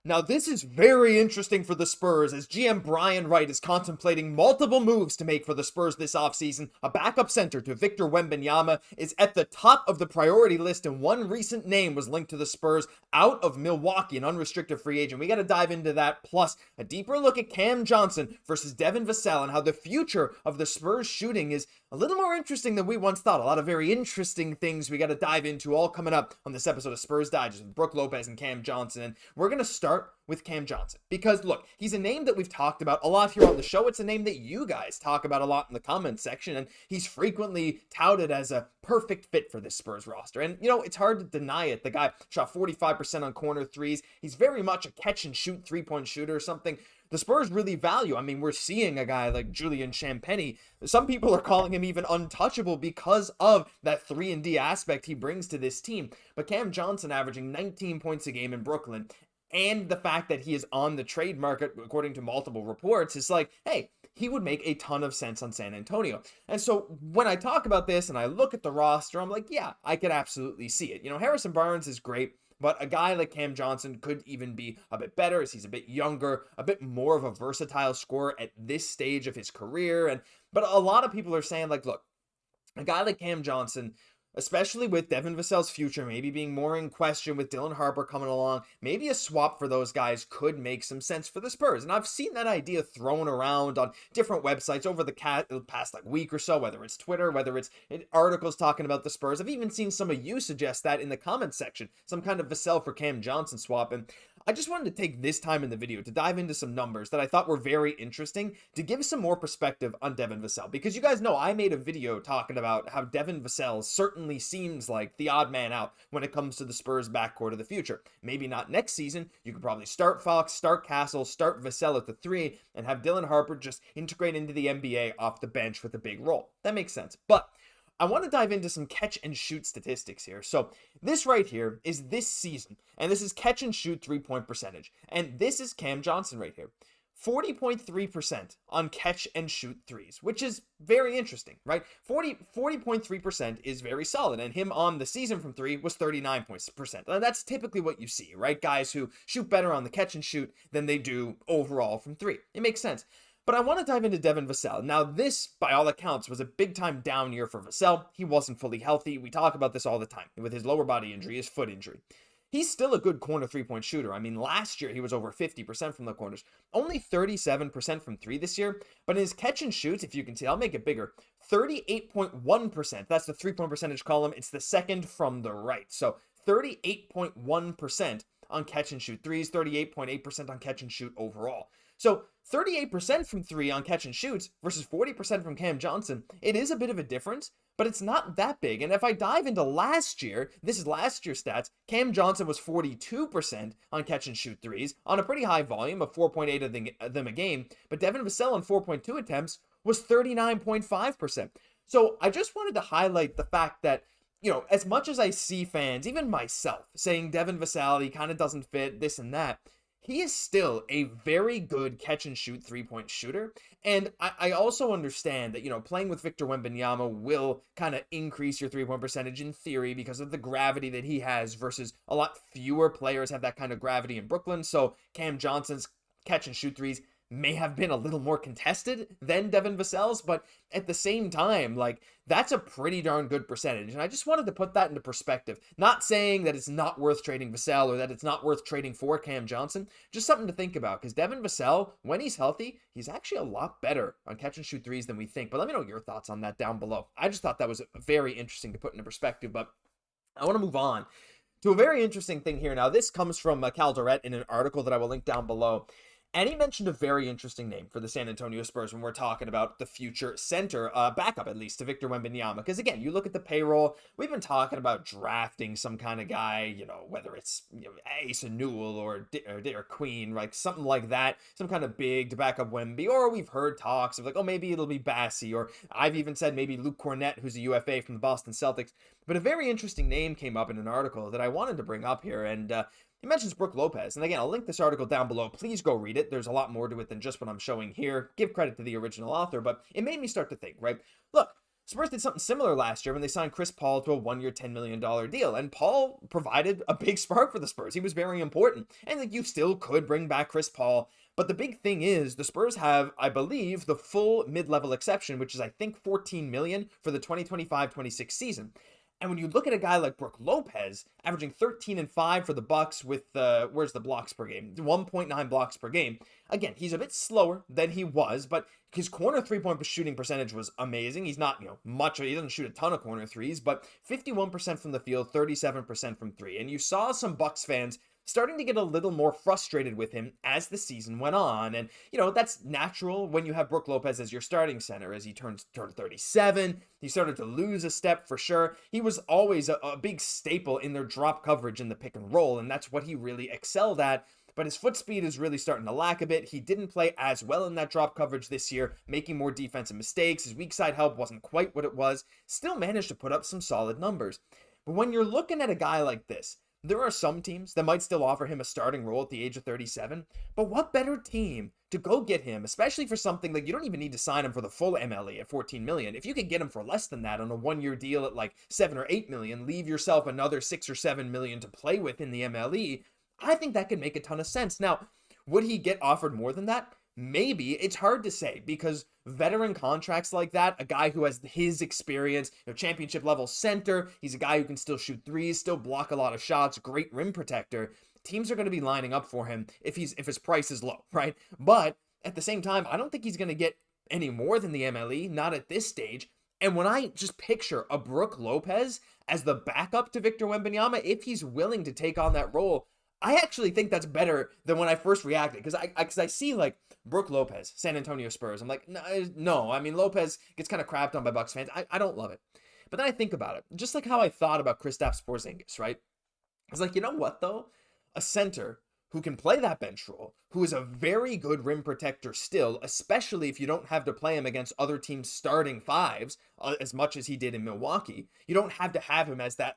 Now, this is very interesting for the Spurs as GM Brian Wright is contemplating multiple moves to make for the Spurs this offseason. A backup center to Victor Wembanyama is at the top of the priority list, and one recent name was linked to the Spurs out of Milwaukee, an unrestricted free agent. We got to dive into that, plus a deeper look at Cam Johnson versus Devin Vassell and how the future of the Spurs shooting is a little more interesting than we once thought. A lot of very interesting things we got to dive into all coming up on this episode of Spurs Digest with Brook Lopez and Cam Johnson. And we're going to start with Cam Johnson because, look, he's a name that we've talked about a lot here on the show. It's a name that you guys talk about a lot in the comments section, and he's frequently touted as a perfect fit for this Spurs roster. And, you know, it's hard to deny it. The guy shot 45% on corner threes. He's very much a catch-and-shoot three-point shooter or something the Spurs really value. I mean, we're seeing a guy like Julian Champagnie. Some people are calling him even untouchable because of that 3-and-D aspect he brings to this team. But Cam Johnson averaging 19 points a game in Brooklyn, and the fact that he is on the trade market, according to multiple reports, is like, hey, he would make a ton of sense on San Antonio. And so when I talk about this and I look at the roster, I'm like, yeah, I could absolutely see it. You know, Harrison Barnes is great, but a guy like Cam Johnson could even be a bit better as he's a bit younger, a bit more of a versatile scorer at this stage of his career. But a lot of people are saying, like, look, a guy like Cam Johnson, especially with Devin Vassell's future maybe being more in question with Dylan Harper coming along, maybe a swap for those guys could make some sense for the Spurs. And I've seen that idea thrown around on different websites over the past like week or so, whether it's Twitter, whether it's in articles talking about the Spurs. I've even seen some of you suggest that in the comments section, some kind of Vassell for Cam Johnson swap. And I just wanted to take this time in the video to dive into some numbers that I thought were very interesting to give some more perspective on Devin Vassell. Because you guys know I made a video talking about how Devin Vassell certainly seems like the odd man out when it comes to the Spurs backcourt of the future. Maybe not next season. You could probably start Fox, start Castle, start Vassell at the 3, and have Dylan Harper just integrate into the NBA off the bench with a big role. That makes sense. But I want to dive into some catch and shoot statistics here. So this right here is this season, and this is catch and shoot 3-point percentage. And this is Cam Johnson right here. 40.3% on catch and shoot threes, which is very interesting, right? 40.3% is very solid, and him on the season from 3 was 39%. That's typically what you see, right? Guys who shoot better on the catch and shoot than they do overall from 3. It makes sense. But I want to dive into Devin Vassell. Now, this, by all accounts, was a big-time down year for Vassell. He wasn't fully healthy. We talk about this all the time with his lower body injury, his foot injury. He's still a good corner three-point shooter. I mean, last year he was over 50% from the corners. Only 37% from 3 this year. But in his catch and shoots, if you can see, I'll make it bigger, 38.1%. That's the three-point percentage column. It's the second from the right. So 38.1% on catch and shoot threes, 38.8% on catch and shoot overall. So 38% from 3 on catch and shoots versus 40% from Cam Johnson. It is a bit of a difference, but it's not that big. And if I dive into last year, this is last year's stats, Cam Johnson was 42% on catch and shoot threes on a pretty high volume of 4.8 of them a game. But Devin Vassell on 4.2 attempts was 39.5%. So I just wanted to highlight the fact that, you know, as much as I see fans, even myself, saying Devin Vassell, he kind of doesn't fit, this and that, he is still a very good catch and shoot three-point shooter. And I also understand that, you know, playing with Victor Wembanyama will kind of increase your three-point percentage in theory because of the gravity that he has versus a lot fewer players have that kind of gravity in Brooklyn. So Cam Johnson's catch and shoot threes may have been a little more contested than Devin Vassell's, but at the same time, like, that's a pretty darn good percentage. And I just wanted to put that into perspective. Not saying that it's not worth trading Vassell or that it's not worth trading for Cam Johnson, just something to think about, because Devin Vassell, when he's healthy, he's actually a lot better on catch and shoot threes than we think. But let me know your thoughts on that down below. I just thought that was very interesting to put into perspective, but I want to move on to a very interesting thing here. Now, this comes from Cal Durrett in an article that I will link down below. And he mentioned a very interesting name for the San Antonio Spurs when we're talking about the future center, backup at least, to Victor Wembanyama. Because again, you look at the payroll, we've been talking about drafting some kind of guy, you know, whether it's Ace Newell or Queen, like something like that, some kind of big to back up Wemby. Or we've heard talks of like, oh, maybe it'll be Bassey, or I've even said maybe Luke Cornett, who's a UFA from the Boston Celtics. But a very interesting name came up in an article that I wanted to bring up here, and he mentions Brook Lopez. And again, I'll link this article down below. Please go read it. There's a lot more to it than just what I'm showing here. Give credit to the original author, but it made me start to think, right? Look, Spurs did something similar last year when they signed Chris Paul to a 1-year, $10 million deal. And Paul provided a big spark for the Spurs. He was very important. And like, you still could bring back Chris Paul. But the big thing is the Spurs have, I believe, the full mid-level exception, which is, I think, $14 million for the 2025-26 season. And when you look at a guy like Brook Lopez, averaging 13 and 5 for the Bucks with, where's the blocks per game? 1.9 blocks per game. Again, he's a bit slower than he was, but his corner three-point shooting percentage was amazing. He's not, much, he doesn't shoot a ton of corner threes, but 51% from the field, 37% from three. And you saw some Bucks fans starting to get a little more frustrated with him as the season went on. And, that's natural when you have Brook Lopez as your starting center. As he turned 37, he started to lose a step for sure. He was always a big staple in their drop coverage in the pick and roll, and that's what he really excelled at. But his foot speed is really starting to lack a bit. He didn't play as well in that drop coverage this year, making more defensive mistakes. His weak side help wasn't quite what it was. Still managed to put up some solid numbers. But when you're looking at a guy like this, there are some teams that might still offer him a starting role at the age of 37, but what better team to go get him, especially for something like you don't even need to sign him for the full MLE at 14 million. If you could get him for less than that on a 1-year deal at like 7 or 8 million, leave yourself another 6 or 7 million to play with in the MLE, I think that could make a ton of sense. Now, would he get offered more than that? Maybe. It's hard to say because veteran contracts like that, a guy who has his experience, championship level center, he's a guy who can still shoot threes, still block a lot of shots, great rim protector. Teams are going to be lining up for him if his price is low, right? But at the same time, I don't think he's going to get any more than the MLE, not at this stage. And when I just picture a Brook Lopez as the backup to Victor Wembanyama, if he's willing to take on that role, I actually think that's better than when I first reacted, because I see like Brook Lopez, San Antonio Spurs. I'm like, no. I mean, Lopez gets kind of crapped on by Bucks fans. I don't love it. But then I think about it, just like how I thought about Kristaps Porzingis, right? I was like, you know what though? A center who can play that bench role, who is a very good rim protector still, especially if you don't have to play him against other teams' starting fives as much as he did in Milwaukee. You don't have to have him as that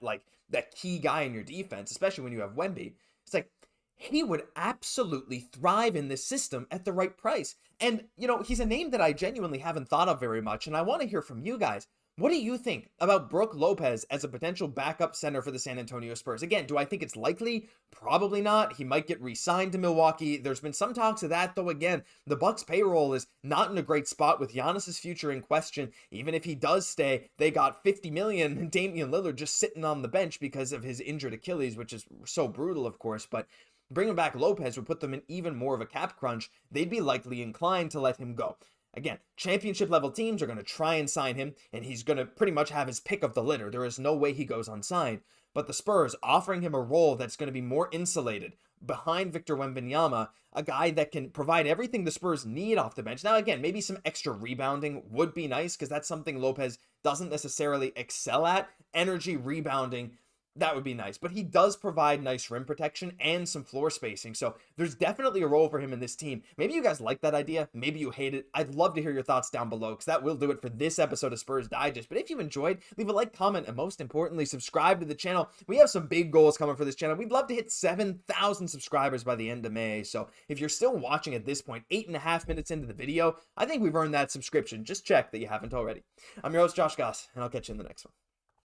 key guy in your defense, especially when you have Wemby. It's like, he would absolutely thrive in this system at the right price. And, he's a name that I genuinely haven't thought of very much, and I want to hear from you guys. What do you think about Brook Lopez as a potential backup center for the San Antonio Spurs? Again, do I think it's likely? Probably not. He might get re-signed to Milwaukee. There's been some talks of that, though. Again, the Bucks payroll is not in a great spot with Giannis's future in question. Even if he does stay, they got $50 million and Damian Lillard just sitting on the bench because of his injured Achilles, which is so brutal, of course. But bringing back Lopez would put them in even more of a cap crunch. They'd be likely inclined to let him go. Again, championship level teams are going to try and sign him, and he's going to pretty much have his pick of the litter. There is no way he goes unsigned. But the Spurs offering him a role that's going to be more insulated behind Victor Wembanyama, a guy that can provide everything the Spurs need off the bench. Now, again, maybe some extra rebounding would be nice because that's something Lopez doesn't necessarily excel at. Energy, rebounding, that would be nice. But he does provide nice rim protection and some floor spacing. So there's definitely a role for him in this team. Maybe you guys like that idea. Maybe you hate it. I'd love to hear your thoughts down below because that will do it for this episode of Spurs Digest. But if you enjoyed, leave a like, comment, and most importantly, subscribe to the channel. We have some big goals coming for this channel. We'd love to hit 7,000 subscribers by the end of May. So if you're still watching at this point, 8.5 minutes into the video, I think we've earned that subscription. Just check that you haven't already. I'm your host, Josh Gosse, and I'll catch you in the next one.